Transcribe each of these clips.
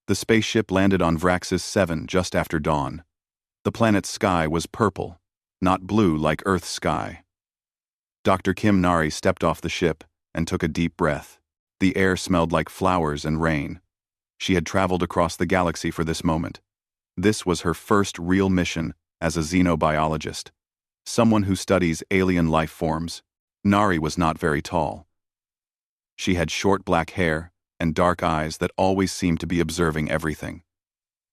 The spaceship landed on Vraxis 7 just after dawn. The planet's sky was purple, not blue like Earth's sky. Dr. Kim Nari stepped off the ship and took a deep breath. The air smelled like flowers and rain. She had traveled across the galaxy for this moment. This was her first real mission as a xenobiologist, someone who studies alien life forms. Nari was not very tall. She had short black hair and dark eyes that always seemed to be observing everything.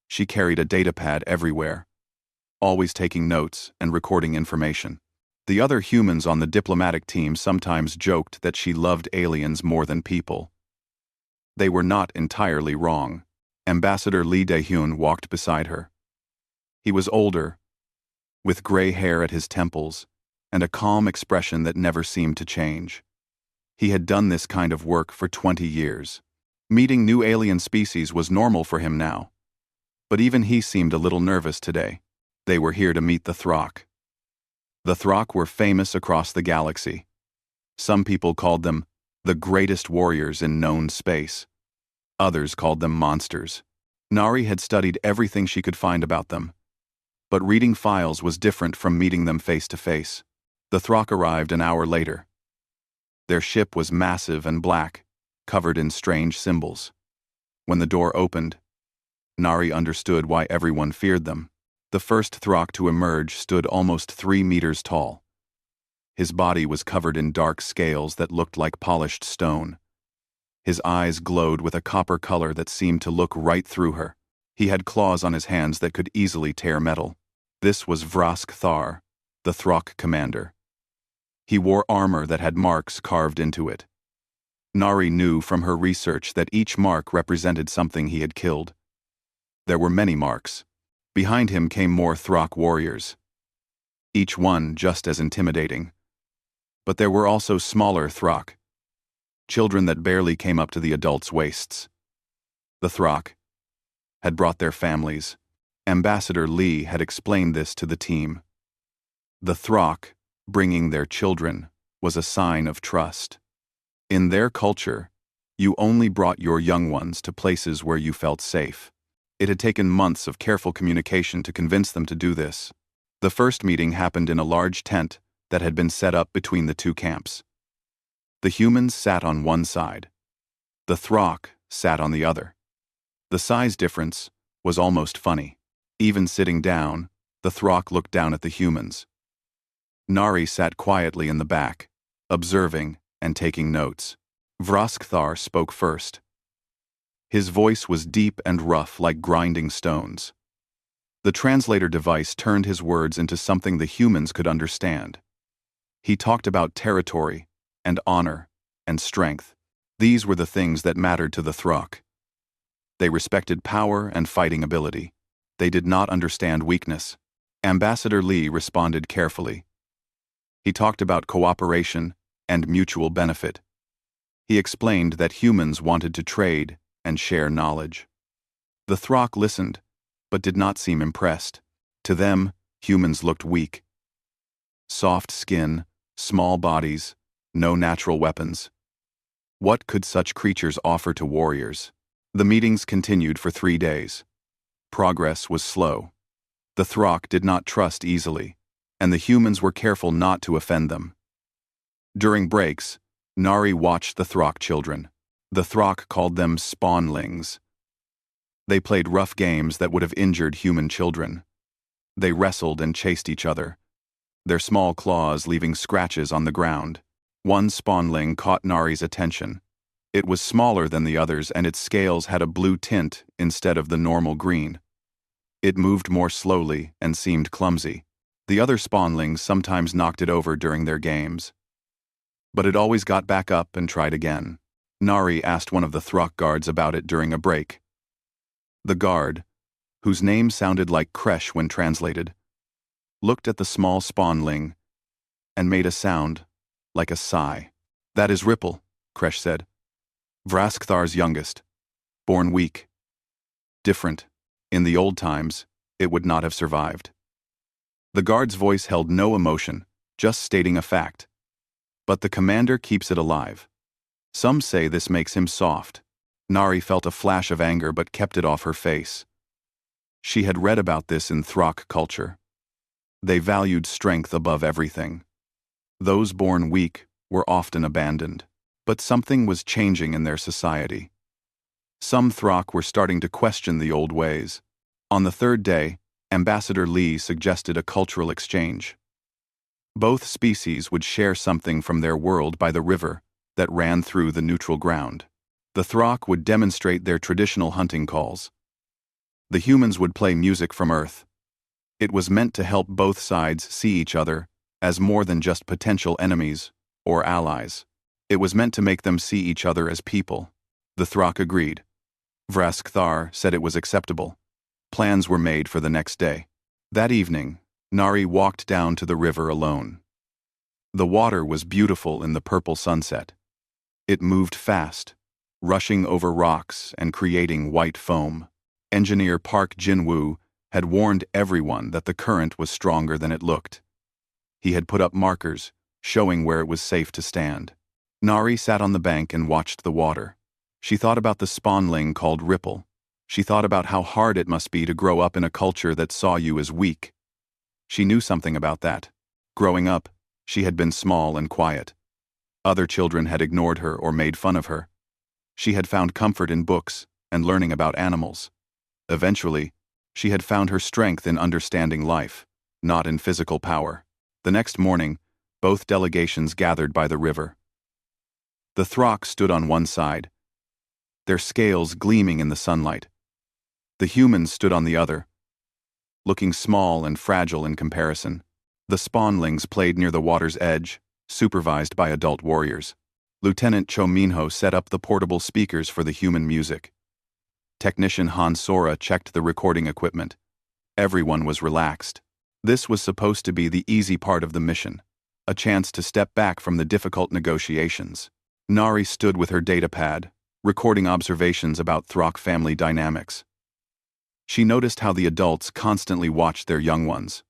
She carried a datapad everywhere, always taking notes and recording information. The other humans on the diplomatic team sometimes joked that she loved aliens more than people. They were not entirely wrong. Ambassador Lee Dae-hyun walked beside her. He was older, with gray hair at his temples, and a calm expression that never seemed to change. He had done this kind of work for 20 years. Meeting new alien species was normal for him now. But even he seemed a little nervous today. They were here to meet the Throck. The Throck were famous across the galaxy. Some people called them the greatest warriors in known space. Others called them monsters. Nari had studied everything she could find about them. But reading files was different from meeting them face to face. The Throck arrived an hour later. Their ship was massive and black, covered in strange symbols. When the door opened, Nari understood why everyone feared them. The first Throck to emerge stood almost 3 meters tall. His body was covered in dark scales that looked like polished stone. His eyes glowed with a copper color that seemed to look right through her. He had claws on his hands that could easily tear metal. This was WithoThought, the Throck commander. He wore armor that had marks carved into it. Nari knew from her research that each mark represented something he had killed. There were many marks. Behind him came more Throck warriors, each one just as intimidating. But there were also smaller Throck, children that barely came up to the adults' waists. The Throck had brought their families. Ambassador Lee had explained this to the team. The Throck, bringing their children, was a sign of trust. In their culture, you only brought your young ones to places where you felt safe. It had taken months of careful communication to convince them to do this. The first meeting happened in a large tent that had been set up between the two camps. The humans sat on one side. The Throck sat on the other. The size difference was almost funny. Even sitting down, the Throck looked down at the humans. Nari sat quietly in the back, observing and taking notes. WithoThought spoke first. His voice was deep and rough like grinding stones. The translator device turned his words into something the humans could understand. He talked about territory and honor and strength. These were the things that mattered to the Throck. They respected power and fighting ability. They did not understand weakness. Ambassador Lee responded carefully. He talked about cooperation and mutual benefit. He explained that humans wanted to trade and share knowledge. The Throck listened, but did not seem impressed. To them, humans looked weak. Soft skin, small bodies, no natural weapons. What could such creatures offer to warriors? The meetings continued for 3 days. Progress was slow. The Throck did not trust easily, and the humans were careful not to offend them. During breaks, Nari watched the Throck children. The Throck called them spawnlings. They played rough games that would have injured human children. They wrestled and chased each other, their small claws leaving scratches on the ground. One spawnling caught Nari's attention. It was smaller than the others and its scales had a blue tint instead of the normal green. It moved more slowly and seemed clumsy. The other spawnlings sometimes knocked it over during their games. But it always got back up and tried again. Nari asked one of the Throck guards about it during a break. The guard, whose name sounded like Kresh when translated, looked at the small spawnling and made a sound like a sigh. "That is Ripple," Kresh said. WithoThought's youngest, born weak. Different. In the old times, it would not have survived. The guard's voice held no emotion, just stating a fact. But the commander keeps it alive. Some say this makes him soft. Nari felt a flash of anger but kept it off her face. She had read about this in Throck culture. They valued strength above everything. Those born weak were often abandoned. But something was changing in their society. Some Throck were starting to question the old ways. On the third day, Ambassador Lee suggested a cultural exchange. Both species would share something from their world by the river that ran through the neutral ground. The Throck would demonstrate their traditional hunting calls. The humans would play music from Earth. It was meant to help both sides see each other as more than just potential enemies or allies. It was meant to make them see each other as people. The Throck agreed. Vraskthar said it was acceptable. Plans were made for the next day. That evening, Nari walked down to the river alone. The water was beautiful in the purple sunset. It moved fast, rushing over rocks and creating white foam. Engineer Park Jin-woo had warned everyone that the current was stronger than it looked. He had put up markers, showing where it was safe to stand. Nari sat on the bank and watched the water. She thought about the spawnling called Ripple. She thought about how hard it must be to grow up in a culture that saw you as weak. She knew something about that. Growing up, she had been small and quiet. Other children had ignored her or made fun of her. She had found comfort in books and learning about animals. Eventually, she had found her strength in understanding life, not in physical power. The next morning, both delegations gathered by the river. The Throck stood on one side, their scales gleaming in the sunlight. The humans stood on the other, looking small and fragile in comparison. The spawnlings played near the water's edge, supervised by adult warriors. Lieutenant Cho Minho set up the portable speakers for the human music. Technician Han Sora checked the recording equipment. Everyone was relaxed. This was supposed to be the easy part of the mission, a chance to step back from the difficult negotiations. Nari stood with her datapad, recording observations about Throck family dynamics. She noticed how the adults constantly watched their young ones.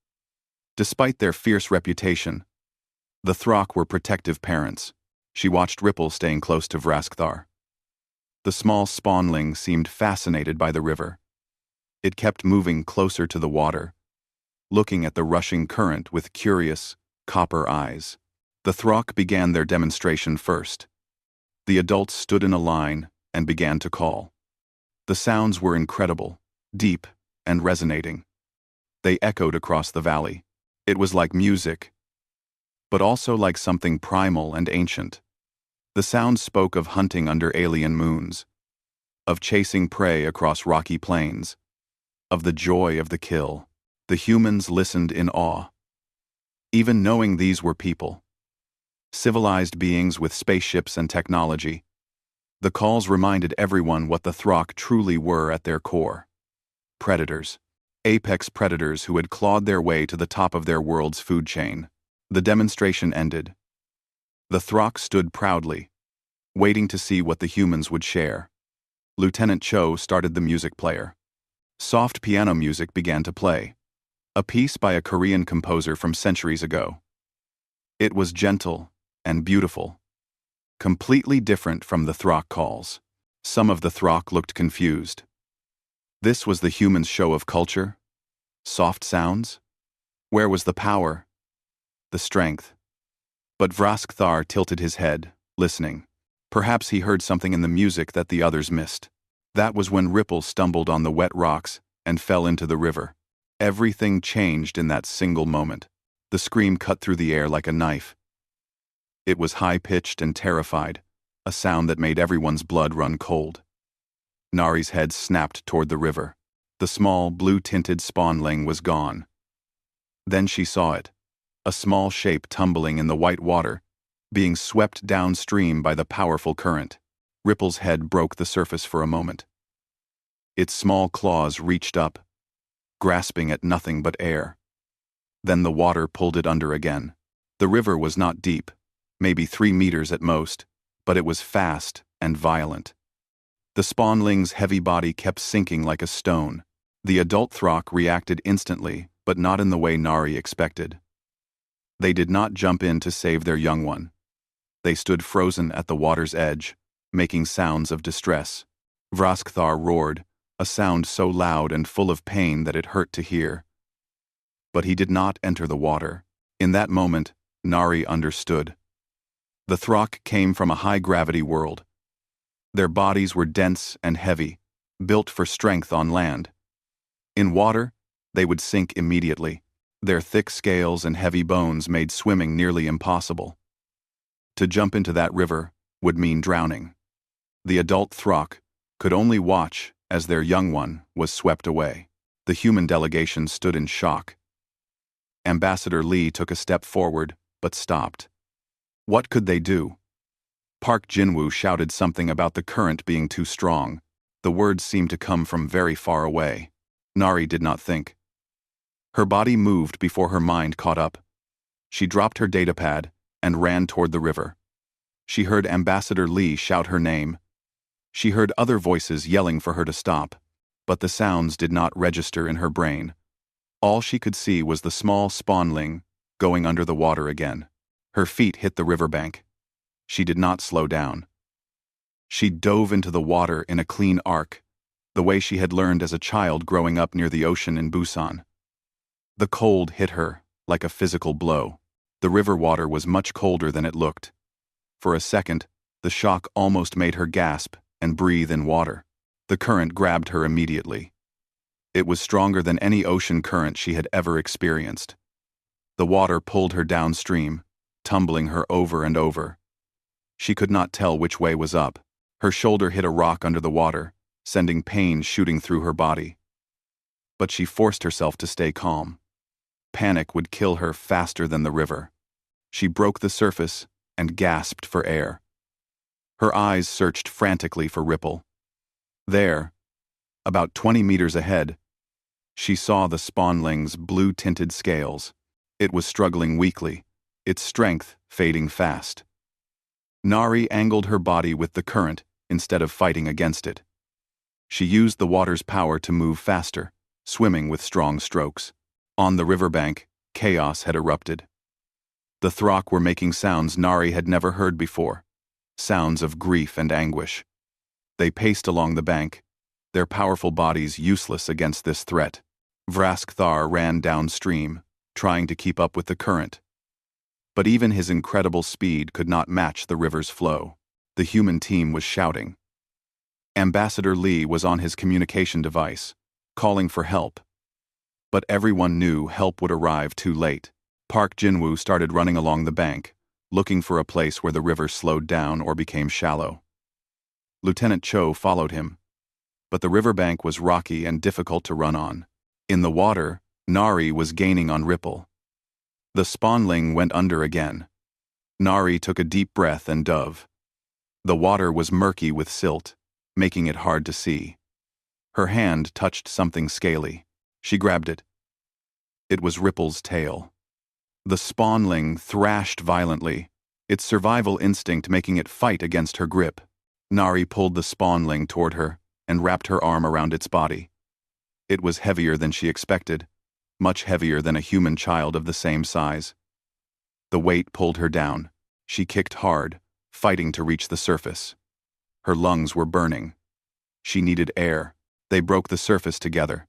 Despite their fierce reputation, the Throck were protective parents. She watched Ripple staying close to Vraskthar. The small spawnling seemed fascinated by the river. It kept moving closer to the water, looking at the rushing current with curious, copper eyes. The Throck began their demonstration first. The adults stood in a line and began to call. The sounds were incredible, deep, and resonating. They echoed across the valley. It was like music, but also like something primal and ancient. The sounds spoke of hunting under alien moons, of chasing prey across rocky plains, of the joy of the kill. The humans listened in awe. Even knowing these were people, civilized beings with spaceships and technology, the calls reminded everyone what the Throck truly were at their core. Predators. Apex predators who had clawed their way to the top of their world's food chain. The demonstration ended. The Throck stood proudly, waiting to see what the humans would share. Lieutenant Cho started the music player. Soft piano music began to play, a piece by a Korean composer from centuries ago. It was gentle and beautiful, completely different from the Throck calls. Some of the Throck looked confused. This was the humans' show of culture? Soft sounds? Where was the power? The strength? But Vraskthar tilted his head, listening. Perhaps he heard something in the music that the others missed. That was when Ripple stumbled on the wet rocks and fell into the river. Everything changed in that single moment. The scream cut through the air like a knife. It was high-pitched and terrified, a sound that made everyone's blood run cold. Nari's head snapped toward the river. The small, blue-tinted spawnling was gone. Then she saw it, a small shape tumbling in the white water, being swept downstream by the powerful current. Ripple's head broke the surface for a moment. Its small claws reached up, grasping at nothing but air. Then the water pulled it under again. The river was not deep, maybe 3 meters at most, but it was fast and violent. The spawnling's heavy body kept sinking like a stone. The adult Throck reacted instantly, but not in the way Nari expected. They did not jump in to save their young one. They stood frozen at the water's edge, making sounds of distress. Vraskthar roared, a sound so loud and full of pain that it hurt to hear. But he did not enter the water. In that moment, Nari understood. The Throck came from a high-gravity world. Their bodies were dense and heavy, built for strength on land. In water, they would sink immediately. Their thick scales and heavy bones made swimming nearly impossible. To jump into that river would mean drowning. The adult Throck could only watch as their young one was swept away. The human delegation stood in shock. Ambassador Lee took a step forward, but stopped. What could they do? Park Jinwoo shouted something about the current being too strong. The words seemed to come from very far away. Nari did not think. Her body moved before her mind caught up. She dropped her datapad and ran toward the river. She heard Ambassador Lee shout her name. She heard other voices yelling for her to stop, but the sounds did not register in her brain. All she could see was the small spawnling going under the water again. Her feet hit the riverbank. She did not slow down. She dove into the water in a clean arc, the way she had learned as a child growing up near the ocean in Busan. The cold hit her like a physical blow. The river water was much colder than it looked. For a second, the shock almost made her gasp and breathe in water. The current grabbed her immediately. It was stronger than any ocean current she had ever experienced. The water pulled her downstream, tumbling her over and over. She could not tell which way was up. Her shoulder hit a rock under the water, sending pain shooting through her body. But she forced herself to stay calm. Panic would kill her faster than the river. She broke the surface and gasped for air. Her eyes searched frantically for Ripple. There, about 20 meters ahead, she saw the spawnling's blue-tinted scales. It was struggling weakly, its strength fading fast. Nari angled her body with the current instead of fighting against it. She used the water's power to move faster, swimming with strong strokes. On the riverbank, chaos had erupted. The Throck were making sounds Nari had never heard before, sounds of grief and anguish. They paced along the bank, their powerful bodies useless against this threat. Vraskthar ran downstream, trying to keep up with the current. But even his incredible speed could not match the river's flow. The human team was shouting. Ambassador Lee was on his communication device, calling for help. But everyone knew help would arrive too late. Park Jinwoo started running along the bank, looking for a place where the river slowed down or became shallow. Lieutenant Cho followed him. But the riverbank was rocky and difficult to run on. In the water, Nari was gaining on Ripple. The spawnling went under again. Nari took a deep breath and dove. The water was murky with silt, making it hard to see. Her hand touched something scaly. She grabbed it. It was Ripple's tail. The spawnling thrashed violently, its survival instinct making it fight against her grip. Nari pulled the spawnling toward her and wrapped her arm around its body. It was heavier than she expected, much heavier than a human child of the same size. The weight pulled her down. She kicked hard, fighting to reach the surface. Her lungs were burning. She needed air. They broke the surface together.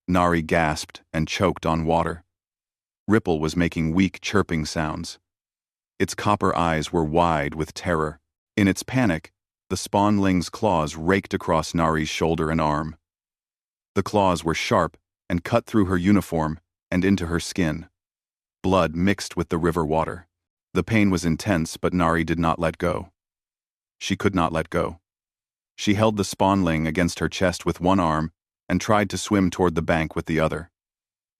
Nari gasped and choked on water. Ripple was making weak chirping sounds. Its copper eyes were wide with terror. In its panic, the spawnling's claws raked across Nari's shoulder and arm. The claws were sharp and cut through her uniform and into her skin. Blood mixed with the river water. The pain was intense, but Nari did not let go. She could not let go. She held the spawnling against her chest with one arm and tried to swim toward the bank with the other.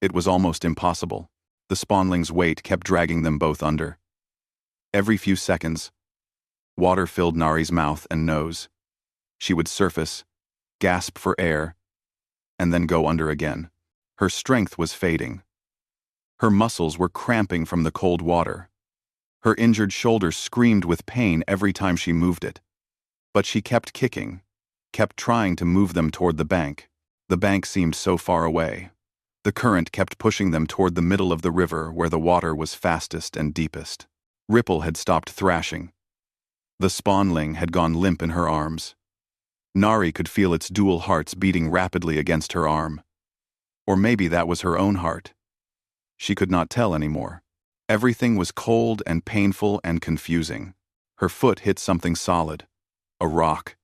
It was almost impossible. The spawnling's weight kept dragging them both under. Every few seconds, water filled Nari's mouth and nose. She would surface, gasp for air, and then go under again. Her strength was fading. Her muscles were cramping from the cold water. Her injured shoulder screamed with pain every time she moved it. But she kept kicking, kept trying to move them toward the bank. The bank seemed so far away. The current kept pushing them toward the middle of the river where the water was fastest and deepest. Ripple had stopped thrashing. The spawnling had gone limp in her arms. Nari could feel its dual hearts beating rapidly against her arm. Or maybe that was her own heart. She could not tell anymore. Everything was cold and painful and confusing. Her foot hit something solid. A rock.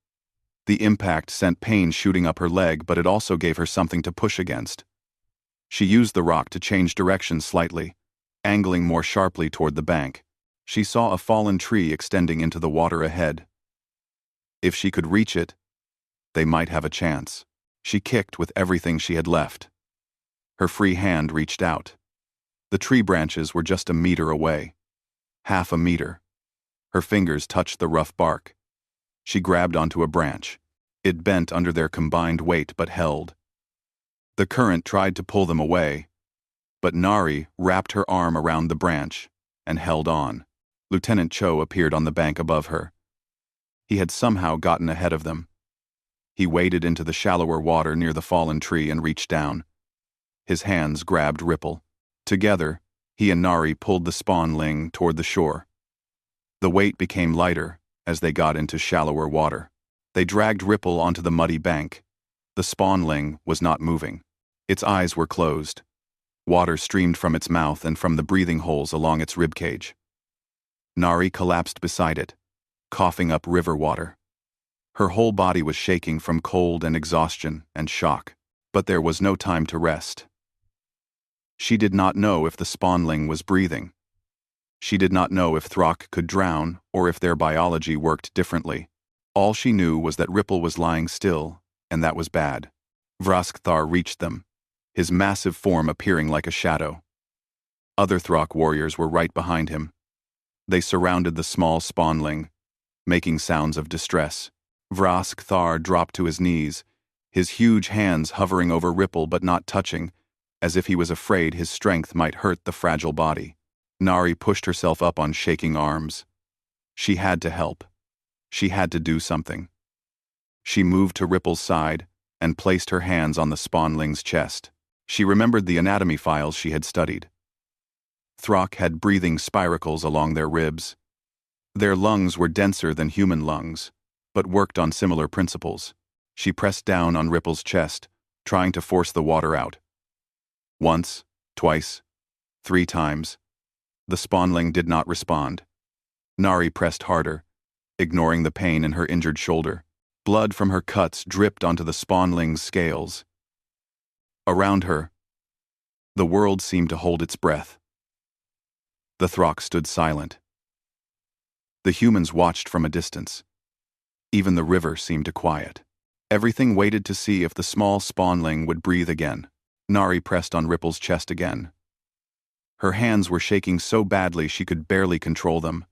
The impact sent pain shooting up her leg, but it also gave her something to push against. She used the rock to change direction slightly, angling more sharply toward the bank. She saw a fallen tree extending into the water ahead. If she could reach it, they might have a chance. She kicked with everything she had left. Her free hand reached out. The tree branches were just a meter away. Half a meter. Her fingers touched the rough bark. She grabbed onto a branch. It bent under their combined weight but held. The current tried to pull them away, but Nari wrapped her arm around the branch and held on. Lieutenant Cho appeared on the bank above her. He had somehow gotten ahead of them. He waded into the shallower water near the fallen tree and reached down. His hands grabbed Ripple. Together, he and Nari pulled the spawnling toward the shore. The weight became lighter as they got into shallower water. They dragged Ripple onto the muddy bank. The spawnling was not moving. Its eyes were closed. Water streamed from its mouth and from the breathing holes along its ribcage. Nari collapsed beside it, coughing up river water. Her whole body was shaking from cold and exhaustion and shock, but there was no time to rest. She did not know if the spawnling was breathing. She did not know if Throck could drown or if their biology worked differently. All she knew was that Ripple was lying still, and that was bad. Vraskthar reached them, his massive form appearing like a shadow. Other Throck warriors were right behind him. They surrounded the small spawnling, making sounds of distress. Vraskthar dropped to his knees, his huge hands hovering over Ripple but not touching, as if he was afraid his strength might hurt the fragile body. Nari pushed herself up on shaking arms. She had to help. She had to do something. She moved to Ripple's side and placed her hands on the spawnling's chest. She remembered the anatomy files she had studied. Throck had breathing spiracles along their ribs. Their lungs were denser than human lungs, but worked on similar principles. She pressed down on Ripple's chest, trying to force the water out. Once, twice, 3 times. The spawnling did not respond. Nari pressed harder, ignoring the pain in her injured shoulder. Blood from her cuts dripped onto the spawnling's scales. Around her, the world seemed to hold its breath. The Throck stood silent. The humans watched from a distance. Even the river seemed to quiet. Everything waited to see if the small spawnling would breathe again. Nari pressed on Ripple's chest again. Her hands were shaking so badly she could barely control them.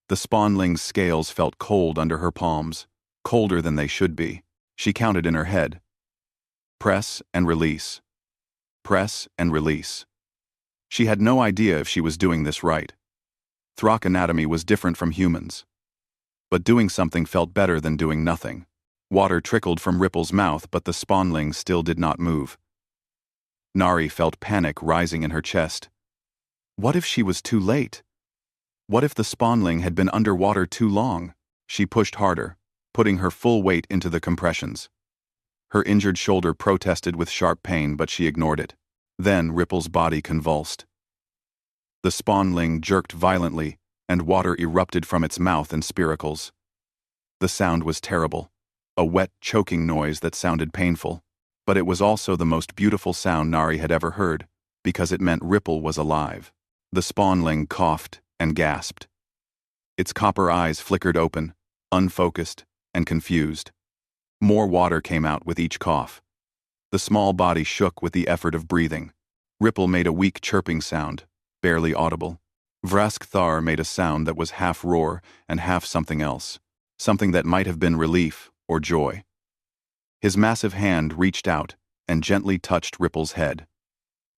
The spawnling's scales felt cold under her palms, colder than they should be. She counted in her head. Press and release. Press and release. She had no idea if she was doing this right. Throck anatomy was different from humans. But doing something felt better than doing nothing. Water trickled from Ripple's mouth, but the spawnling still did not move. Nari felt panic rising in her chest. What if she was too late? What if the spawnling had been underwater too long? She pushed harder, putting her full weight into the compressions. Her injured shoulder protested with sharp pain, but she ignored it. Then Ripple's body convulsed. The spawnling jerked violently, and water erupted from its mouth in spiracles. The sound was terrible, a wet, choking noise that sounded painful. But it was also the most beautiful sound Nari had ever heard, because it meant Ripple was alive. The spawnling coughed and gasped. Its copper eyes flickered open, unfocused and confused. More water came out with each cough. The small body shook with the effort of breathing. Ripple made a weak chirping sound, barely audible. Vraskthar made a sound that was half roar and half something else, something that might have been relief or joy. His massive hand reached out and gently touched Ripple's head.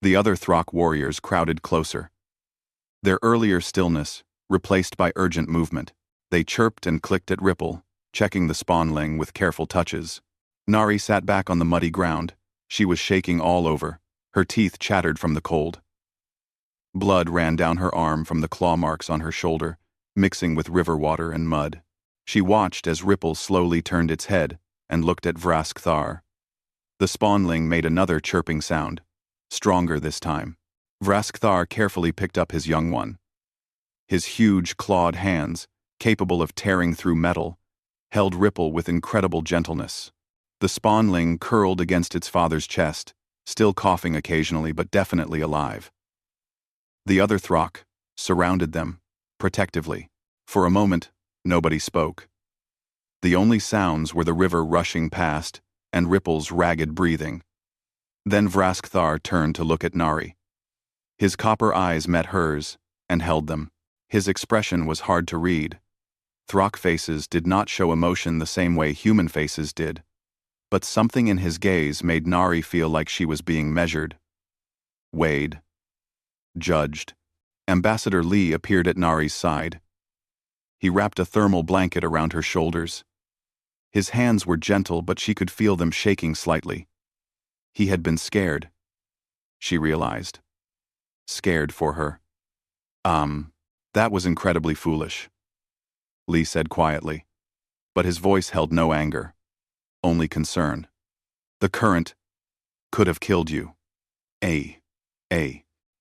The other Throck warriors crowded closer. Their earlier stillness replaced by urgent movement. They chirped and clicked at Ripple, checking the spawnling with careful touches. Nari sat back on the muddy ground. She was shaking all over. Her teeth chattered from the cold. Blood ran down her arm from the claw marks on her shoulder, mixing with river water and mud. She watched as Ripple slowly turned its head, and looked at Vrask Thar. The spawnling made another chirping sound, stronger this time. Vrask Thar carefully picked up his young one. His huge clawed hands, capable of tearing through metal, held Ripple with incredible gentleness. The spawnling curled against its father's chest, still coughing occasionally but definitely alive. The other Throck surrounded them, protectively. For a moment, nobody spoke. The only sounds were the river rushing past and Ripple's ragged breathing. Then Vrask Thar turned to look at Nari. His copper eyes met hers and held them. His expression was hard to read. Throck faces did not show emotion the same way human faces did, but something in his gaze made Nari feel like she was being measured, weighed, judged. Ambassador Lee appeared at Nari's side. He wrapped a thermal blanket around her shoulders. His hands were gentle, but she could feel them shaking slightly. He had been scared, she realized. Scared for her. That was incredibly foolish, Lee said quietly, but his voice held no anger, only concern. The current could have killed you.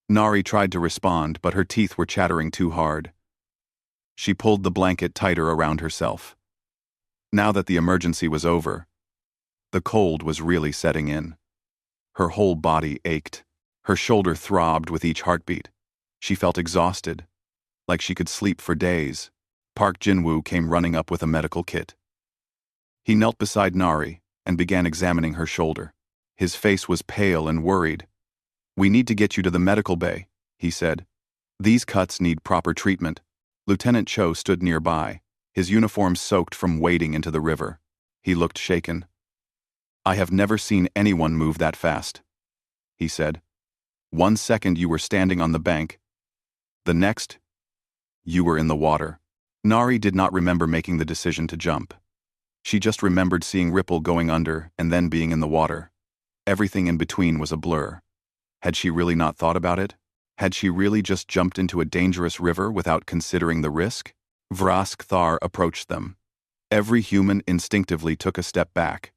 Nari tried to respond, but her teeth were chattering too hard. She pulled the blanket tighter around herself. Now that the emergency was over, the cold was really setting in. Her whole body ached. Her shoulder throbbed with each heartbeat. She felt exhausted, like she could sleep for days. Park Jinwoo came running up with a medical kit. He knelt beside Nari and began examining her shoulder. His face was pale and worried. "We need to get you to the medical bay," he said. "These cuts need proper treatment." Lieutenant Cho stood nearby, his uniform soaked from wading into the river. He looked shaken. "I have never seen anyone move that fast," he said. "1 second you were standing on the bank. The next, you were in the water." Nari did not remember making the decision to jump. She just remembered seeing Ripple going under and then being in the water. Everything in between was a blur. Had she really not thought about it? Had she really just jumped into a dangerous river without considering the risk? Vrask Thar approached them. Every human instinctively took a step back.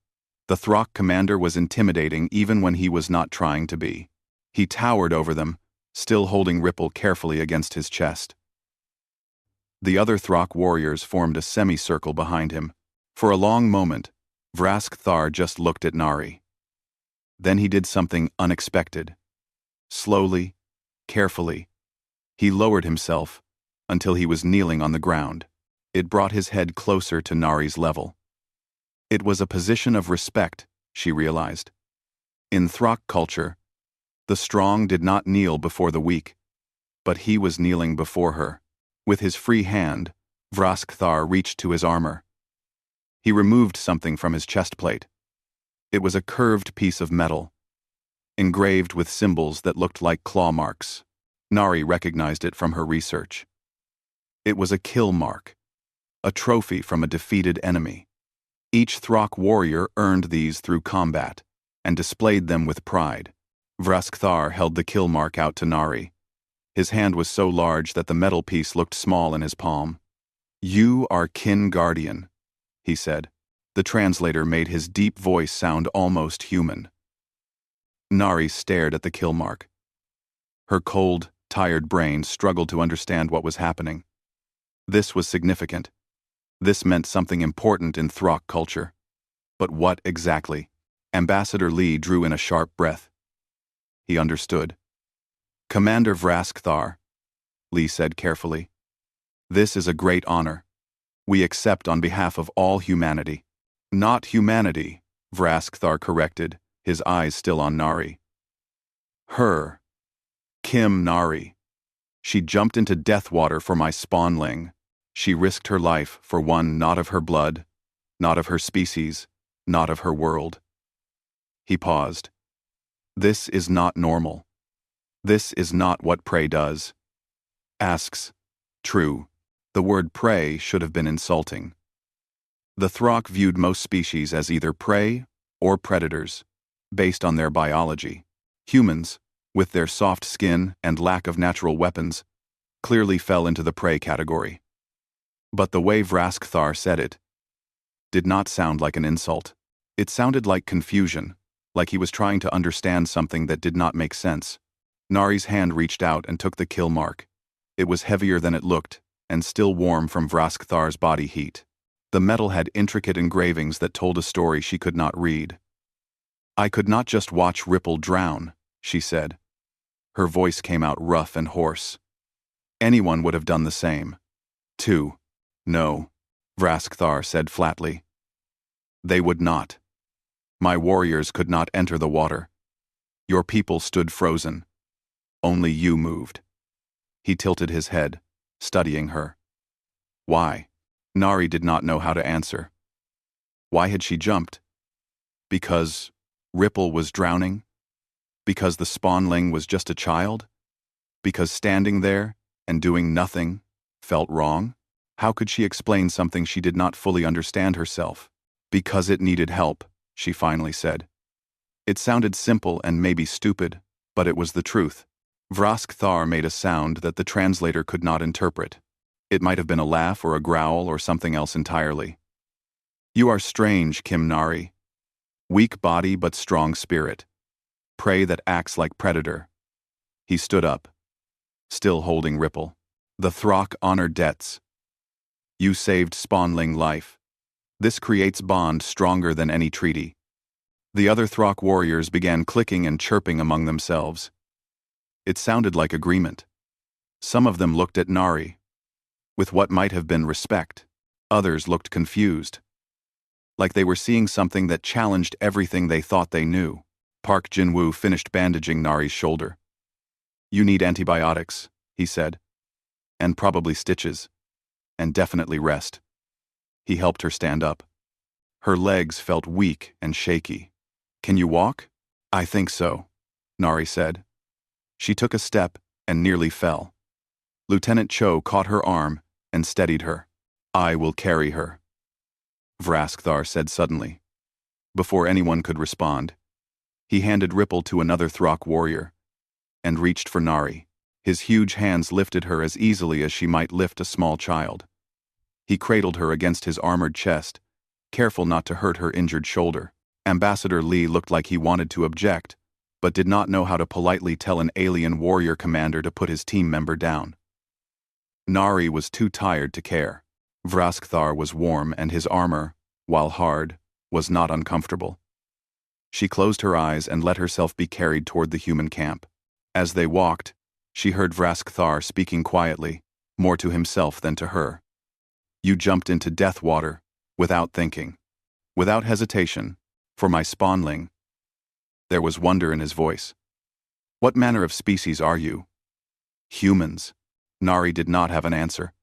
The Throck commander was intimidating even when he was not trying to be. He towered over them, still holding Ripple carefully against his chest. The other Throck warriors formed a semicircle behind him. For a long moment, Vrask Thar just looked at Nari. Then he did something unexpected. Slowly, carefully, he lowered himself until he was kneeling on the ground. It brought his head closer to Nari's level. It was a position of respect, she realized. In Throck culture, the strong did not kneel before the weak, but he was kneeling before her. With his free hand, Vrask Thar reached to his armor. He removed something from his chest plate. It was a curved piece of metal, engraved with symbols that looked like claw marks. Nari recognized it from her research. It was a kill mark, a trophy from a defeated enemy. Each Throck warrior earned these through combat, and displayed them with pride. Vrask Thar held the kill mark out to Nari. His hand was so large that the metal piece looked small in his palm. "You are Kin Guardian," he said. The translator made his deep voice sound almost human. Nari stared at the kill mark. Her cold, tired brain struggled to understand what was happening. This was significant. This meant something important in Throck culture. But what exactly? Ambassador Lee drew in a sharp breath. He understood. "Commander Vrask Thar," Lee said carefully. "This is a great honor. We accept on behalf of all humanity." "Not humanity," Vrask Thar corrected, his eyes still on Nari. "Her. Kim Nari. She jumped into death water for my spawnling. She risked her life for one not of her blood, not of her species, not of her world." He paused. "This is not normal. This is not what prey does." Asks. True. The word prey should have been insulting. The Throck viewed most species as either prey or predators, based on their biology. Humans, with their soft skin and lack of natural weapons, clearly fell into the prey category. But the way Vrask Thar said it did not sound like an insult. It sounded like confusion, like he was trying to understand something that did not make sense. Nari's hand reached out and took the kill mark. It was heavier than it looked, and still warm from Vrask'Thar's body heat. The metal had intricate engravings that told a story she could not read. "I could not just watch Ripple drown," she said. Her voice came out rough and hoarse. "Anyone would have done the same." "Too. No," Vrask'Thar said flatly. "They would not. My warriors could not enter the water. Your people stood frozen. Only you moved." He tilted his head, studying her. Why? Nari did not know how to answer. Why had she jumped? Because Ripple was drowning? Because the spawnling was just a child? Because standing there and doing nothing felt wrong? How could she explain something she did not fully understand herself? Because it needed help, she finally said. It sounded simple and maybe stupid, but it was the truth. Vrask'Thar made a sound that the translator could not interpret. It might have been a laugh or a growl or something else entirely. "You are strange, Kim Nari. Weak body but strong spirit. Prey that acts like predator." He stood up, still holding Ripple. "The Throck honor debts. You saved spawnling life. This creates bond stronger than any treaty." The other Throck warriors began clicking and chirping among themselves. It sounded like agreement. Some of them looked at Nari with what might have been respect. Others looked confused, like they were seeing something that challenged everything they thought they knew. Park Jinwoo finished bandaging Nari's shoulder. "You need antibiotics," he said. "And probably stitches. And definitely rest." He helped her stand up. Her legs felt weak and shaky. "Can you walk?" "I think so," Nari said. She took a step and nearly fell. Lieutenant Cho caught her arm and steadied her. "I will carry her," Vrask'Thar said suddenly. Before anyone could respond, he handed Ripple to another Throck warrior and reached for Nari. His huge hands lifted her as easily as she might lift a small child. He cradled her against his armored chest, careful not to hurt her injured shoulder. Ambassador Lee looked like he wanted to object, but did not know how to politely tell an alien warrior commander to put his team member down. Nari was too tired to care. Vrask'Thar was warm and his armor, while hard, was not uncomfortable. She closed her eyes and let herself be carried toward the human camp. As they walked, she heard Vrask'Thar speaking quietly, more to himself than to her. "You jumped into death water, without thinking, without hesitation, for my spawnling." There was wonder in his voice. "What manner of species are you?" "Humans." Nari did not have an answer.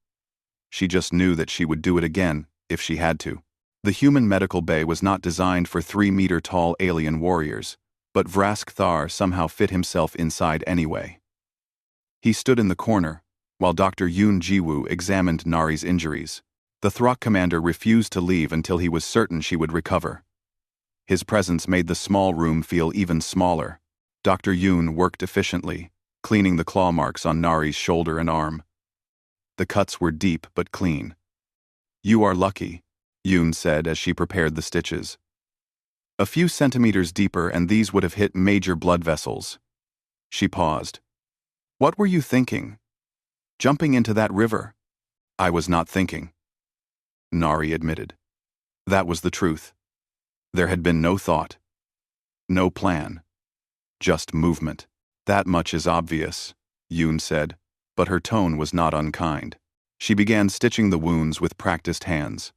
She just knew that she would do it again, if she had to. The human medical bay was not designed for 3-meter-tall alien warriors, but Vrask'Thar somehow fit himself inside anyway. He stood in the corner, while Dr. Yoon Jiwoo examined Nari's injuries. The Throck commander refused to leave until he was certain she would recover. His presence made the small room feel even smaller. Dr. Yoon worked efficiently, cleaning the claw marks on Nari's shoulder and arm. The cuts were deep but clean. "You are lucky," Yoon said as she prepared the stitches. "A few centimeters deeper and these would have hit major blood vessels." She paused. "What were you thinking? Jumping into that river?" "I was not thinking," Nari admitted. That was the truth. There had been no thought, no plan, just movement. "That much is obvious," Yoon said, but her tone was not unkind. She began stitching the wounds with practiced hands.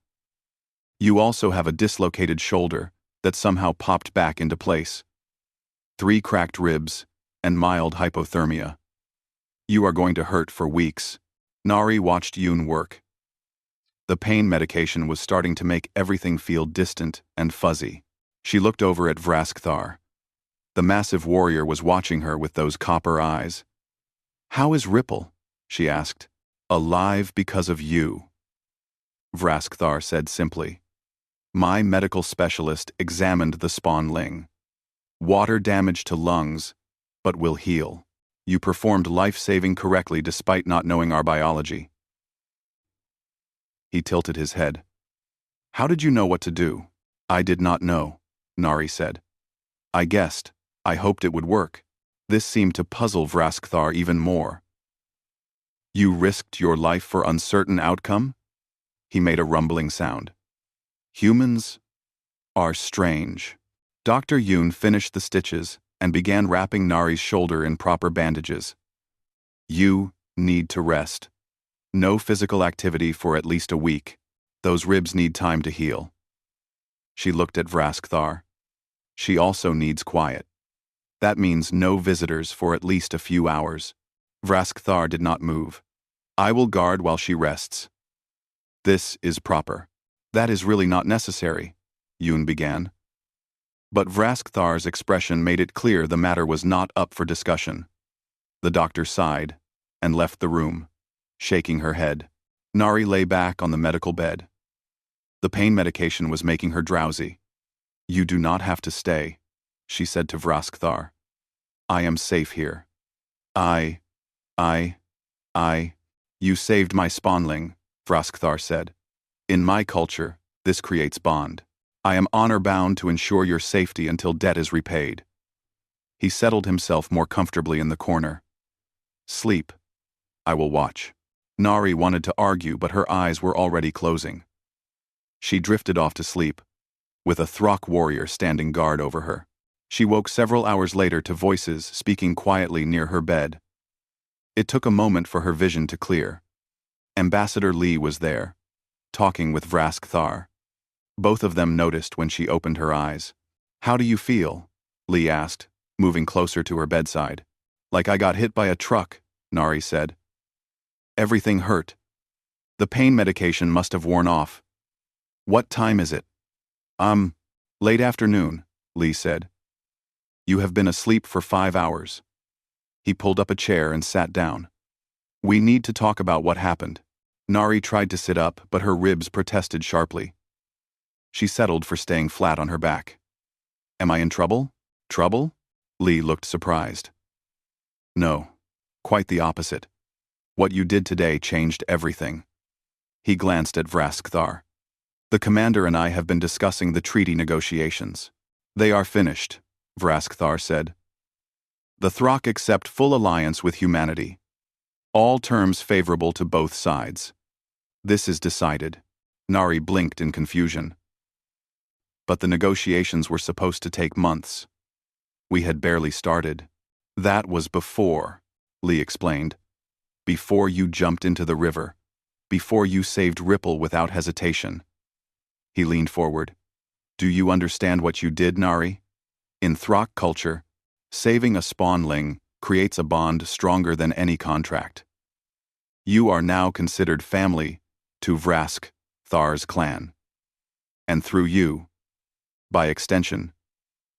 "You also have a dislocated shoulder that somehow popped back into place. 3 cracked ribs and mild hypothermia. You are going to hurt for weeks." Nari watched Yoon work. The pain medication was starting to make everything feel distant and fuzzy. She looked over at Vrask'Thar. The massive warrior was watching her with those copper eyes. "How is Ripple?" she asked. "Alive because of you," Vrask'Thar said simply. "My medical specialist examined the spawnling. Water damage to lungs, but will heal. You performed life-saving correctly despite not knowing our biology." He tilted his head. "How did you know what to do?" "I did not know," Nari said. I guessed. I hoped it would work. This seemed to puzzle Vraskthar even more. You risked your life for uncertain outcome? He made a rumbling sound. Humans are strange. Dr. Yoon finished the stitches and began wrapping Nari's shoulder in proper bandages. You need to rest. No physical activity for at least a week. Those ribs need time to heal. She looked at Vraskthar. She also needs quiet. That means no visitors for at least a few hours. Vraskthar did not move. I will guard while she rests. This is proper. That is really not necessary, Yoon began. But Vraskthar's expression made it clear the matter was not up for discussion. The doctor sighed and left the room, shaking her head. Nari lay back on the medical bed. The pain medication was making her drowsy. You do not have to stay, she said to Vraskthar. I am safe here. You saved my spawnling, Vraskthar said. In my culture, this creates bond. I am honor-bound to ensure your safety until debt is repaid. He settled himself more comfortably in the corner. Sleep. I will watch. Nari wanted to argue, but her eyes were already closing. She drifted off to sleep, with a Throck warrior standing guard over her. She woke several hours later to voices speaking quietly near her bed. It took a moment for her vision to clear. Ambassador Lee was there, talking with Vraskthar. Both of them noticed when she opened her eyes. How do you feel? Lee asked, moving closer to her bedside. Like I got hit by a truck, Nari said. Everything hurt. The pain medication must have worn off. What time is it? Late afternoon, Lee said. You have been asleep for 5 hours. He pulled up a chair and sat down. We need to talk about what happened. Nari tried to sit up, but her ribs protested sharply. She settled for staying flat on her back. Am I in trouble? Trouble? Lee looked surprised. No, quite the opposite. What you did today changed everything. He glanced at Vraskthar. The commander and I have been discussing the treaty negotiations. They are finished, Vraskthar said. The Throck accept full alliance with humanity. All terms favorable to both sides. This is decided. Nari blinked in confusion. But the negotiations were supposed to take months. We had barely started. That was before, Lee explained. Before you jumped into the river. Before you saved Ripple without hesitation. He leaned forward. Do you understand what you did, Nari? In Throck culture, saving a spawnling creates a bond stronger than any contract. You are now considered family to Vraskathar's clan. And through you, by extension,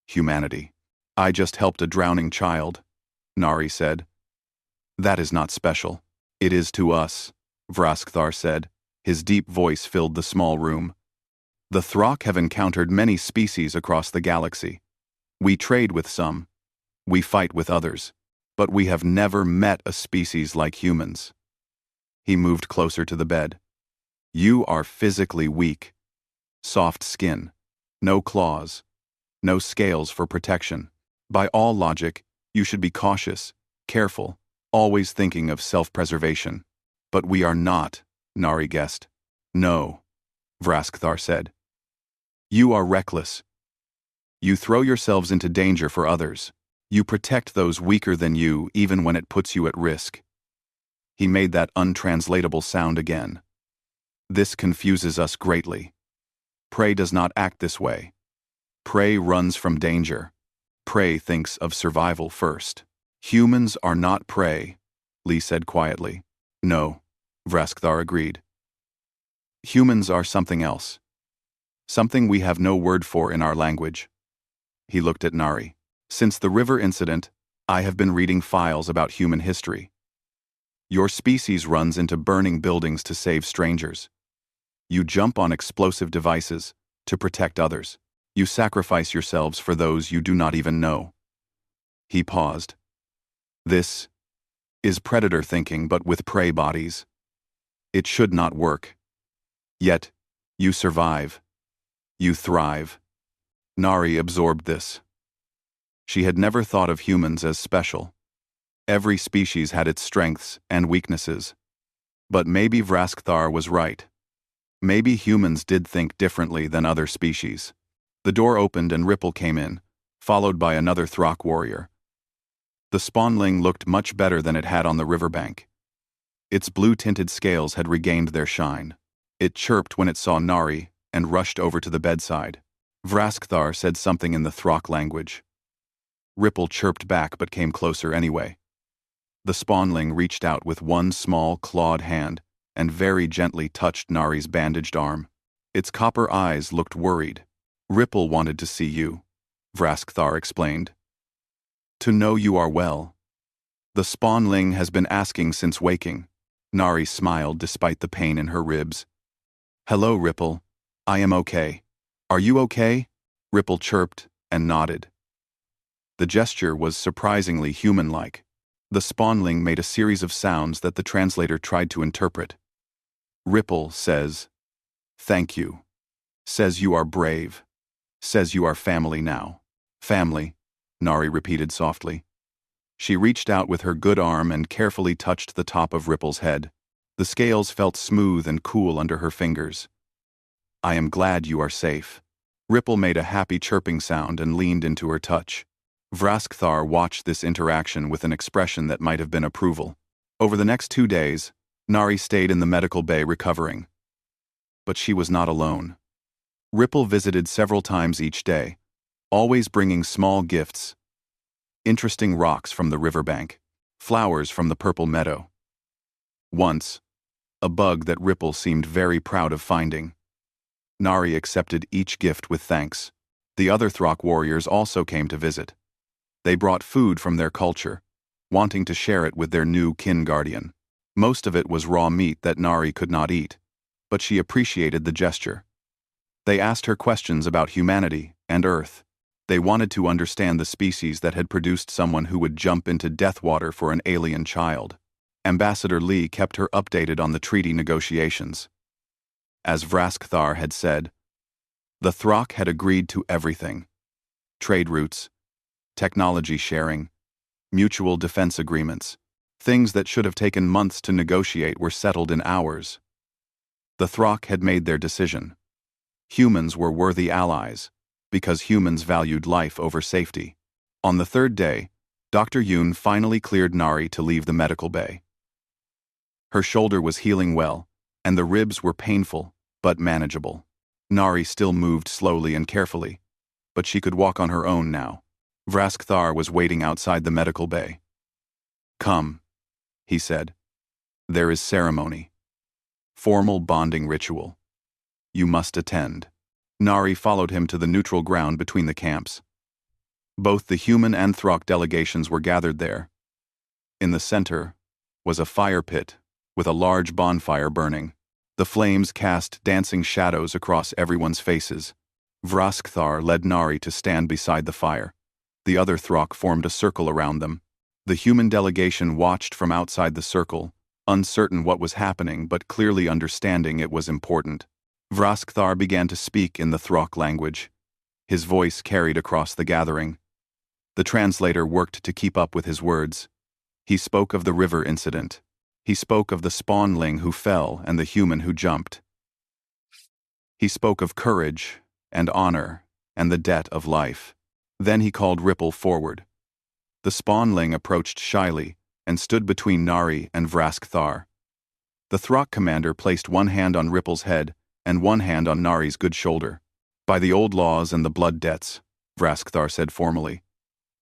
humanity. I just helped a drowning child, Nari said. That is not special. It is to us, Vraskthar said. His deep voice filled the small room. The Throck have encountered many species across the galaxy. We trade with some. We fight with others. But we have never met a species like humans. He moved closer to the bed. You are physically weak. Soft skin. No claws. No scales for protection. By all logic, you should be cautious, careful, always thinking of self-preservation. But we are not, Nari guessed. No, Vraskthar said. You are reckless. You throw yourselves into danger for others. You protect those weaker than you even when it puts you at risk. He made that untranslatable sound again. This confuses us greatly. Prey does not act this way. Prey runs from danger. Prey thinks of survival first. Humans are not prey, Lee said quietly. No, Vraskthar agreed. Humans are something else. Something we have no word for in our language. He looked at Nari. Since the river incident, I have been reading files about human history. Your species runs into burning buildings to save strangers. You jump on explosive devices to protect others. You sacrifice yourselves for those you do not even know. He paused. This is predator thinking, but with prey bodies. It should not work. Yet, you survive. You thrive. Nari absorbed this. She had never thought of humans as special. Every species had its strengths and weaknesses. But maybe Vraskthar was right. Maybe humans did think differently than other species. The door opened and Ripple came in, followed by another Throck warrior. The spawnling looked much better than it had on the riverbank. Its blue-tinted scales had regained their shine. It chirped when it saw Nari and rushed over to the bedside. Vraskthar said something in the Throck language. Ripple chirped back but came closer anyway. The spawnling reached out with one small, clawed hand and very gently touched Nari's bandaged arm. Its copper eyes looked worried. Ripple wanted to see you, Vraskthar explained. To know you are well. The spawnling has been asking since waking. Nari smiled despite the pain in her ribs. Hello, Ripple. I am okay. Are you okay? Ripple chirped and nodded. The gesture was surprisingly human-like. The spawnling made a series of sounds that the translator tried to interpret. Ripple says, "Thank you." Says you are brave. Says you are family now. Family, Nari repeated softly. She reached out with her good arm and carefully touched the top of Ripple's head. The scales felt smooth and cool under her fingers. I am glad you are safe. Ripple made a happy chirping sound and leaned into her touch. Vraskthar watched this interaction with an expression that might have been approval. Over the next 2 days, Nari stayed in the medical bay recovering. But she was not alone. Ripple visited several times each day, always bringing small gifts. Interesting rocks from the riverbank, flowers from the purple meadow. Once, a bug that Ripple seemed very proud of finding. Nari accepted each gift with thanks. The other Throck warriors also came to visit. They brought food from their culture, wanting to share it with their new kin guardian. Most of it was raw meat that Nari could not eat, but she appreciated the gesture. They asked her questions about humanity and Earth. They wanted to understand the species that had produced someone who would jump into death water for an alien child. Ambassador Lee kept her updated on the treaty negotiations. As Vraskthar had said, the Throck had agreed to everything. Trade routes, technology sharing, mutual defense agreements. Things that should have taken months to negotiate were settled in hours. The Throck had made their decision. Humans were worthy allies, because humans valued life over safety. On the 3rd day, Dr. Yoon finally cleared Nari to leave the medical bay. Her shoulder was healing well, and the ribs were painful, but manageable. Nari still moved slowly and carefully, but she could walk on her own now. Vraskthar was waiting outside the medical bay. Come, he said. There is ceremony. Formal bonding ritual. You must attend. Nari followed him to the neutral ground between the camps. Both the human and Throck delegations were gathered there. In the center was a fire pit with a large bonfire burning. The flames cast dancing shadows across everyone's faces. Vraskthar led Nari to stand beside the fire. The other Throck formed a circle around them. The human delegation watched from outside the circle, uncertain what was happening but clearly understanding it was important. Vraskthar began to speak in the Throck language. His voice carried across the gathering. The translator worked to keep up with his words. He spoke of the river incident. He spoke of the spawnling who fell and the human who jumped. He spoke of courage and honor and the debt of life. Then he called Ripple forward. The spawnling approached shyly and stood between Nari and Vraskthar. The Throck commander placed one hand on Ripple's head and one hand on Nari's good shoulder. By the old laws and the blood debts, Vraskthar said formally,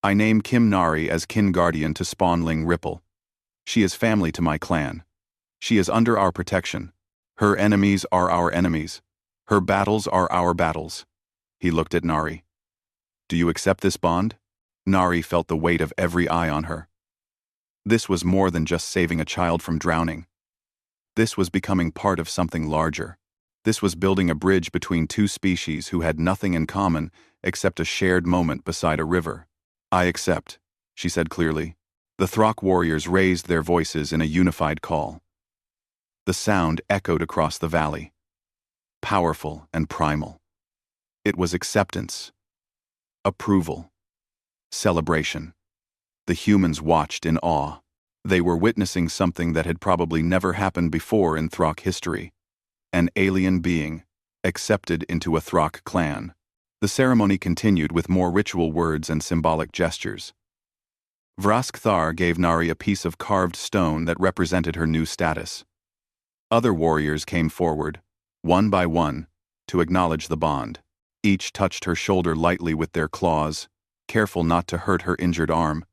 I name Kim Nari as kin guardian to spawnling Ripple. She is family to my clan. She is under our protection. Her enemies are our enemies. Her battles are our battles. He looked at Nari. Do you accept this bond? Nari felt the weight of every eye on her. This was more than just saving a child from drowning. This was becoming part of something larger. This was building a bridge between two species who had nothing in common except a shared moment beside a river. I accept, she said clearly. The Throck warriors raised their voices in a unified call. The sound echoed across the valley. Powerful and primal. It was acceptance, approval, celebration. The humans watched in awe. They were witnessing something that had probably never happened before in Throck history. An alien being, accepted into a Throck clan. The ceremony continued with more ritual words and symbolic gestures. Vraskthar gave Nari a piece of carved stone that represented her new status. Other warriors came forward, one by one, to acknowledge the bond. Each touched her shoulder lightly with their claws, careful not to hurt her injured arm.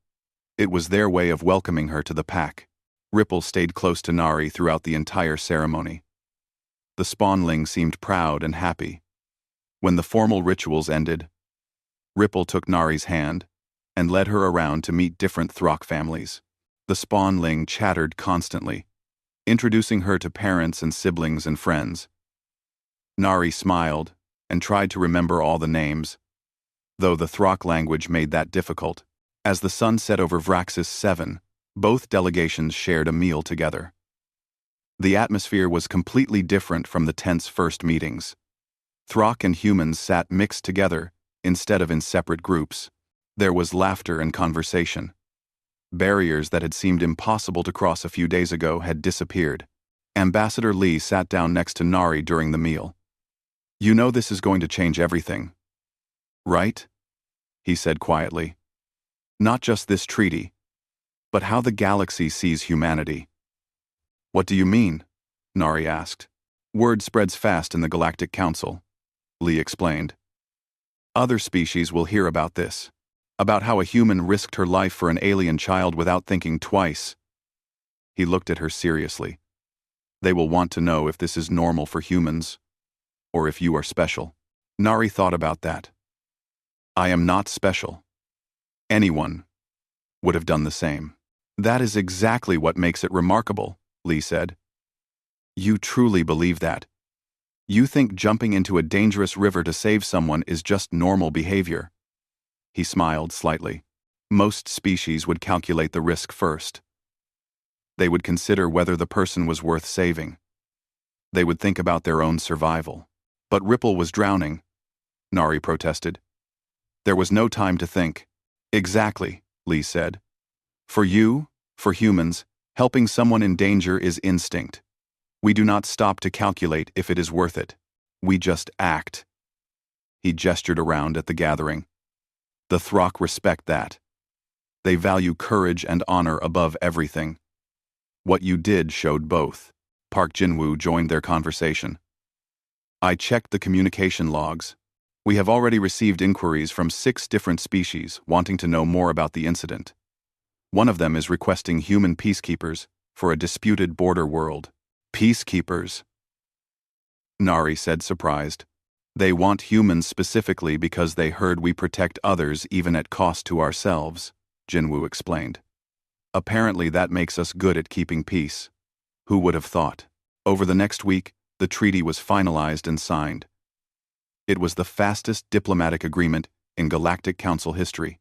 It was their way of welcoming her to the pack. Ripple stayed close to Nari throughout the entire ceremony. The spawnling seemed proud and happy. When the formal rituals ended, Ripple took Nari's hand and led her around to meet different Throck families. The spawnling chattered constantly, introducing her to parents and siblings and friends. Nari smiled and tried to remember all the names, though the Throck language made that difficult. As the sun set over Vraxis 7, both delegations shared a meal together. The atmosphere was completely different from the tense first meetings. Throck and humans sat mixed together instead of in separate groups. There was laughter and conversation. Barriers that had seemed impossible to cross a few days ago had disappeared. Ambassador Lee sat down next to Nari during the meal. "You know this is going to change everything, right?" he said quietly. "Not just this treaty, but how the galaxy sees humanity." "What do you mean?" Nari asked. "Word spreads fast in the Galactic Council," Lee explained. "Other species will hear about this, about how a human risked her life for an alien child without thinking twice." He looked at her seriously. "They will want to know if this is normal for humans, or if you are special." Nari thought about that. "I am not special. Anyone would have done the same." "That is exactly what makes it remarkable," Lee said. "You truly believe that. You think jumping into a dangerous river to save someone is just normal behavior." He smiled slightly. "Most species would calculate the risk first. They would consider whether the person was worth saving. They would think about their own survival." "But Ripple was drowning," Nari protested. "There was no time to think." "Exactly," Lee said. "For you, for humans, helping someone in danger is instinct. We do not stop to calculate if it is worth it. We just act." He gestured around at the gathering. "The Throck respect that. They value courage and honor above everything. What you did showed both." Park Jinwoo joined their conversation. "I checked the communication logs. We have already received inquiries from 6 different species wanting to know more about the incident. One of them is requesting human peacekeepers for a disputed border world." "Peacekeepers?" Nari said, surprised. "They want humans specifically because they heard we protect others even at cost to ourselves," Jinwoo explained. "Apparently that makes us good at keeping peace. Who would have thought?" Over the next week, the treaty was finalized and signed. It was the fastest diplomatic agreement in Galactic Council history.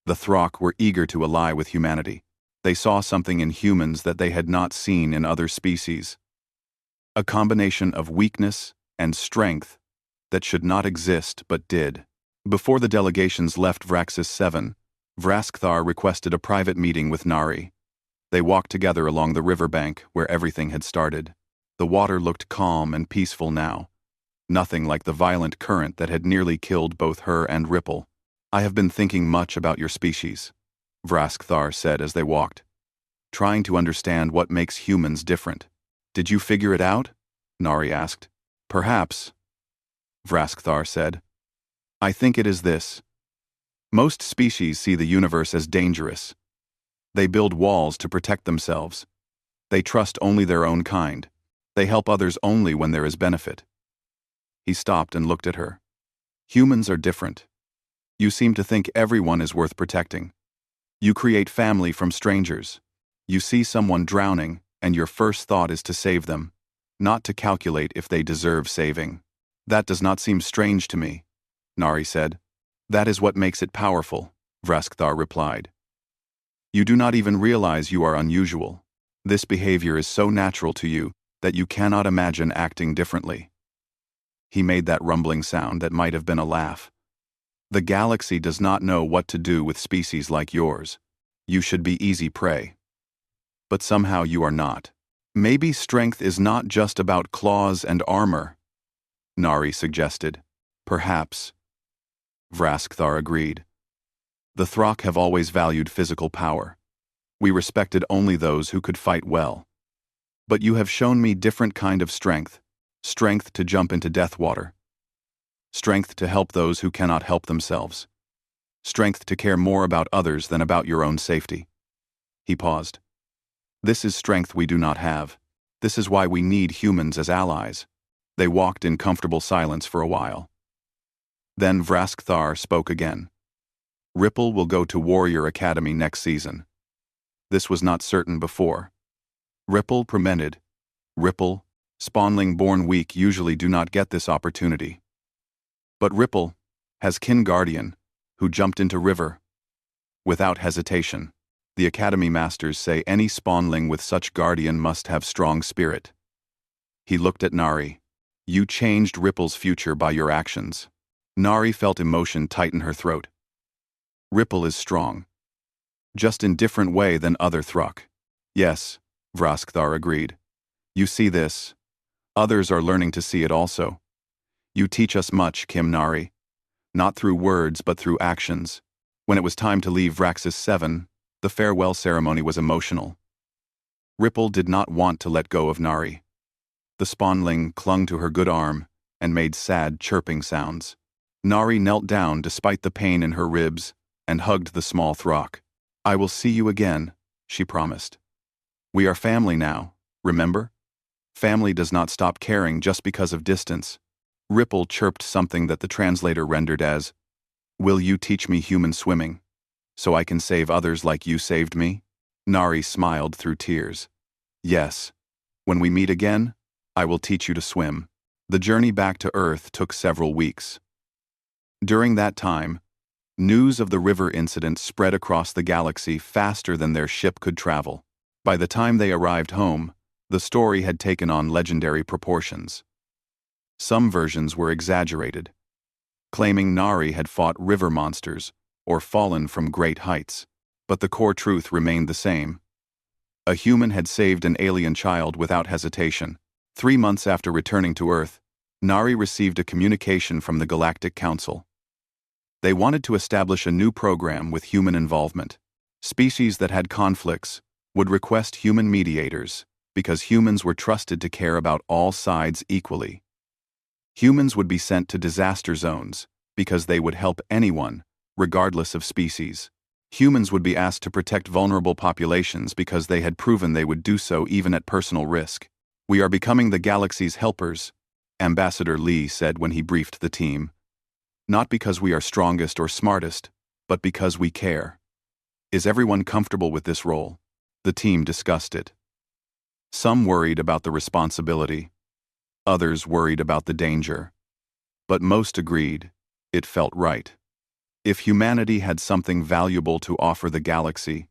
The Throck were eager to ally with humanity. They saw something in humans that they had not seen in other species. A combination of weakness and strength that should not exist but did. Before the delegations left Vraxis 7, Vraskthar requested a private meeting with Nari. They walked together along the riverbank where everything had started. The water looked calm and peaceful now, nothing like the violent current that had nearly killed both her and Ripple. "I have been thinking much about your species," Vraskthar said as they walked, "trying to understand what makes humans different." "Did you figure it out?" Nari asked. "Perhaps," Vraskthar said. "I think it is this. Most species see the universe as dangerous. They build walls to protect themselves. They trust only their own kind. They help others only when there is benefit." He stopped and looked at her. "Humans are different. You seem to think everyone is worth protecting. You create family from strangers. You see someone drowning, and your first thought is to save them, not to calculate if they deserve saving." "That does not seem strange to me," Nari said. "That is what makes it powerful," Vraskthar replied. "You do not even realize you are unusual. This behavior is so natural to you that you cannot imagine acting differently." He made that rumbling sound that might have been a laugh. The galaxy does not know what to do with species like yours. You should be easy prey. But somehow you are not. Maybe strength is not just about claws and armor, Nari suggested. Perhaps. Vraskthar agreed. The Throck have always valued physical power. We respected only those who could fight well. But you have shown me different kind of strength. Strength to jump into death water. Strength to help those who cannot help themselves. Strength to care more about others than about your own safety. He paused. This is strength we do not have. This is why we need humans as allies. They walked in comfortable silence for a while. Then Vraskthar spoke again. Ripple will go to Warrior Academy next season. This was not certain before. Ripple permitted. Ripple, spawnling born weak usually do not get this opportunity. But Ripple has kin guardian, who jumped into river. Without hesitation, the Academy Masters say any spawnling with such guardian must have strong spirit. He looked at Nari. You changed Ripple's future by your actions. Nari felt emotion tighten her throat. Ripple is strong. Just in different way than other Throck. Yes, Vraskthar agreed. You see this. Others are learning to see it also. You teach us much, Kim Nari. Not through words but through actions. When it was time to leave Vraxis 7, the farewell ceremony was emotional. Ripple did not want to let go of Nari. The spawnling clung to her good arm and made sad chirping sounds. Nari knelt down despite the pain in her ribs and hugged the small Throck. I will see you again, she promised. We are family now, remember? Family does not stop caring just because of distance. Ripple chirped something that the translator rendered as, Will you teach me human swimming, so I can save others like you saved me? Nari smiled through tears. Yes. When we meet again, I will teach you to swim. The journey back to Earth took several weeks. During that time, news of the river incident spread across the galaxy faster than their ship could travel. By the time they arrived home, the story had taken on legendary proportions. Some versions were exaggerated, claiming Nari had fought river monsters or fallen from great heights, but the core truth remained the same. A human had saved an alien child without hesitation. 3 months after returning to Earth, Nari received a communication from the Galactic Council. They wanted to establish a new program with human involvement. Species that had conflicts would request human mediators because humans were trusted to care about all sides equally. Humans would be sent to disaster zones because they would help anyone, regardless of species. Humans would be asked to protect vulnerable populations because they had proven they would do so even at personal risk. We are becoming the galaxy's helpers, Ambassador Lee said when he briefed the team. Not because we are strongest or smartest, but because we care. Is everyone comfortable with this role? The team discussed it. Some worried about the responsibility. Others worried about the danger. But most agreed, it felt right. If humanity had something valuable to offer the galaxy,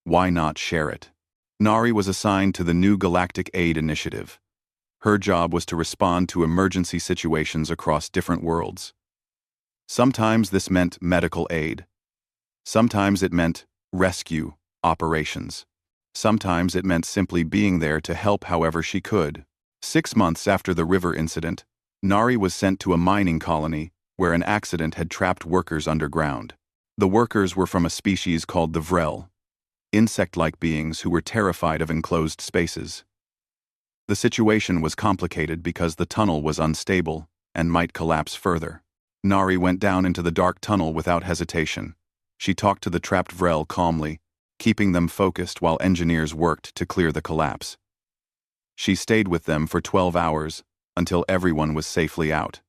why not share it? Nari was assigned to the new Galactic Aid Initiative. Her job was to respond to emergency situations across different worlds. Sometimes this meant medical aid. Sometimes it meant rescue operations. Sometimes it meant simply being there to help however she could. 6 months after the river incident, Nari was sent to a mining colony where an accident had trapped workers underground. The workers were from a species called the Vrel, insect-like beings who were terrified of enclosed spaces. The situation was complicated because the tunnel was unstable and might collapse further. Nari went down into the dark tunnel without hesitation. She talked to the trapped Vrel calmly, keeping them focused while engineers worked to clear the collapse. She stayed with them for 12 hours until everyone was safely out.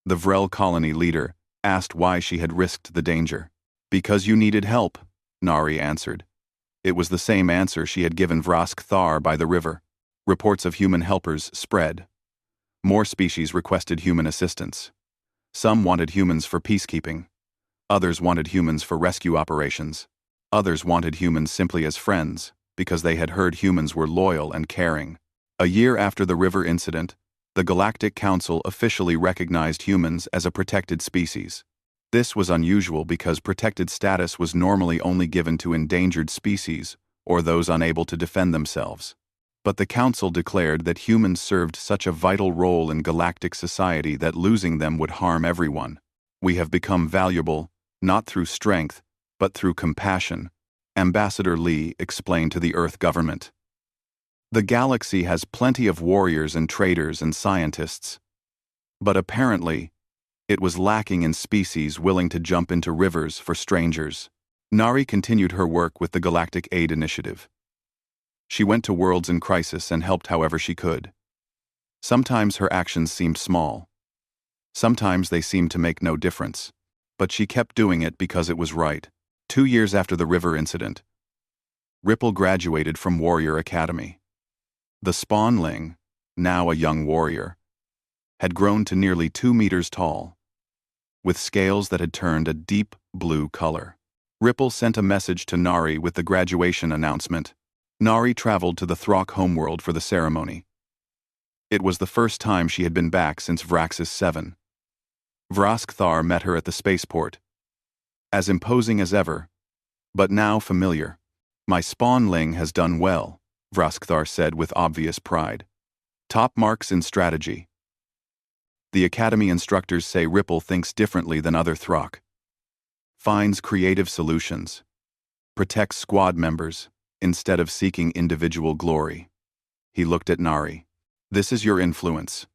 The Vrel colony leader asked why she had risked the danger. Because you needed help, Nari answered. It was the same answer she had given Vraskthar by the river. Reports of human helpers spread. More species requested human assistance. Some wanted humans for peacekeeping. Others wanted humans for rescue operations. Others wanted humans simply as friends, because they had heard humans were loyal and caring. A year after the river incident, the Galactic Council officially recognized humans as a protected species. This was unusual because protected status was normally only given to endangered species or those unable to defend themselves. But the Council declared that humans served such a vital role in galactic society that losing them would harm everyone. We have become valuable, not through strength, but through compassion, Ambassador Lee explained to the Earth government. The galaxy has plenty of warriors and traders and scientists. But apparently, it was lacking in species willing to jump into rivers for strangers. Nari continued her work with the Galactic Aid Initiative. She went to worlds in crisis and helped however she could. Sometimes her actions seemed small. Sometimes they seemed to make no difference. But she kept doing it because it was right. 2 years after the river incident, Ripple graduated from Warrior Academy. The spawnling, now a young warrior, had grown to nearly 2 meters tall, with scales that had turned a deep blue color. Ripple sent a message to Nari with the graduation announcement. Nari traveled to the Throck homeworld for the ceremony. It was the first time she had been back since Vraxis 7. Vraskthar met her at the spaceport. As imposing as ever, but now familiar. My spawnling has done well, Vraskthar said with obvious pride. Top marks in strategy. The Academy instructors say Ripple thinks differently than other Throck. Finds creative solutions. Protects squad members, instead of seeking individual glory. He looked at Nari. This is your influence.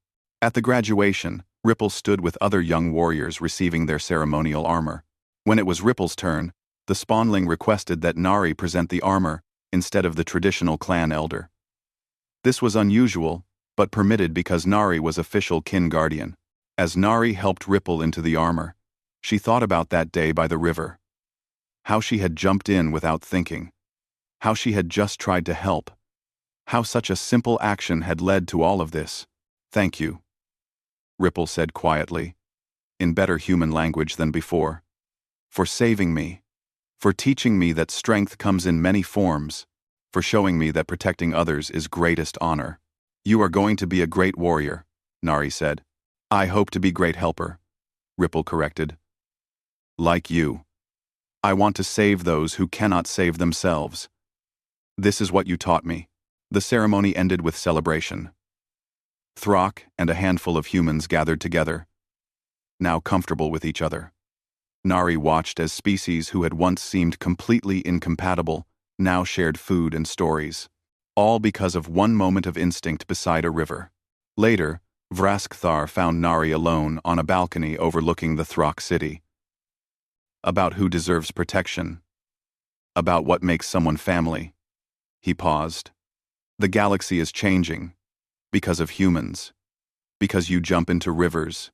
At the graduation, Ripple stood with other young warriors receiving their ceremonial armor. When it was Ripple's turn, the spawnling requested that Nari present the armor instead of the traditional clan elder. This was unusual, but permitted because Nari was official kin guardian. As Nari helped Ripple into the armor, she thought about that day by the river. How she had jumped in without thinking. How she had just tried to help. How such a simple action had led to all of this. Thank you, Ripple said quietly, in better human language than before. For saving me. For teaching me that strength comes in many forms. For showing me that protecting others is greatest honor. You are going to be a great warrior, Nari said. I hope to be great helper, Ripple corrected. Like you. I want to save those who cannot save themselves. This is what you taught me. The ceremony ended with celebration. Throck and a handful of humans gathered together, now comfortable with each other. Nari watched as species who had once seemed completely incompatible now shared food and stories, all because of one moment of instinct beside a river. Later, Vraskthar found Nari alone on a balcony overlooking the Throck city. About who deserves protection. About what makes someone family. He paused. The galaxy is changing. Because of humans. Because you jump into rivers.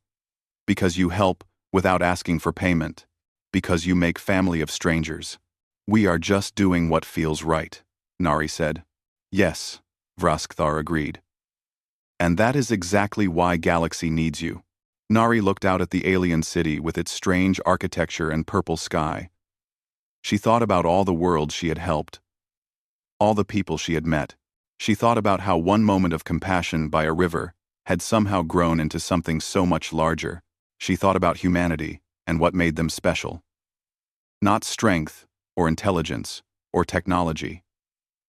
Because you help without asking for payment. Because you make family of strangers. We are just doing what feels right, Nari said. Yes, Vraskthar agreed. And that is exactly why Galaxy needs you. Nari looked out at the alien city with its strange architecture and purple sky. She thought about all the worlds she had helped. All the people she had met. She thought about how one moment of compassion by a river had somehow grown into something so much larger. She thought about humanity and what made them special. Not strength, or intelligence, or technology.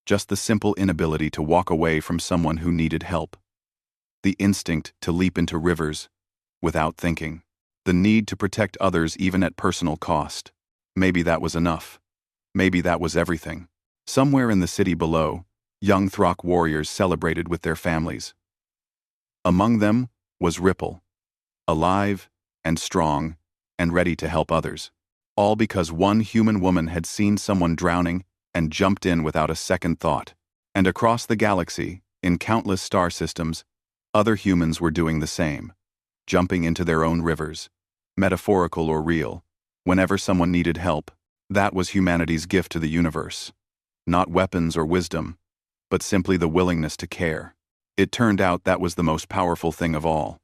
Just the simple inability to walk away from someone who needed help. The instinct to leap into rivers without thinking. The need to protect others even at personal cost. Maybe that was enough. Maybe that was everything. Somewhere in the city below, young Throck warriors celebrated with their families. Among them was Ripple. Alive and strong and ready to help others. All because one human woman had seen someone drowning and jumped in without a second thought. And across the galaxy, in countless star systems, other humans were doing the same. Jumping into their own rivers, metaphorical or real, whenever someone needed help. That was humanity's gift to the universe. Not weapons or wisdom, but simply the willingness to care. It turned out that was the most powerful thing of all.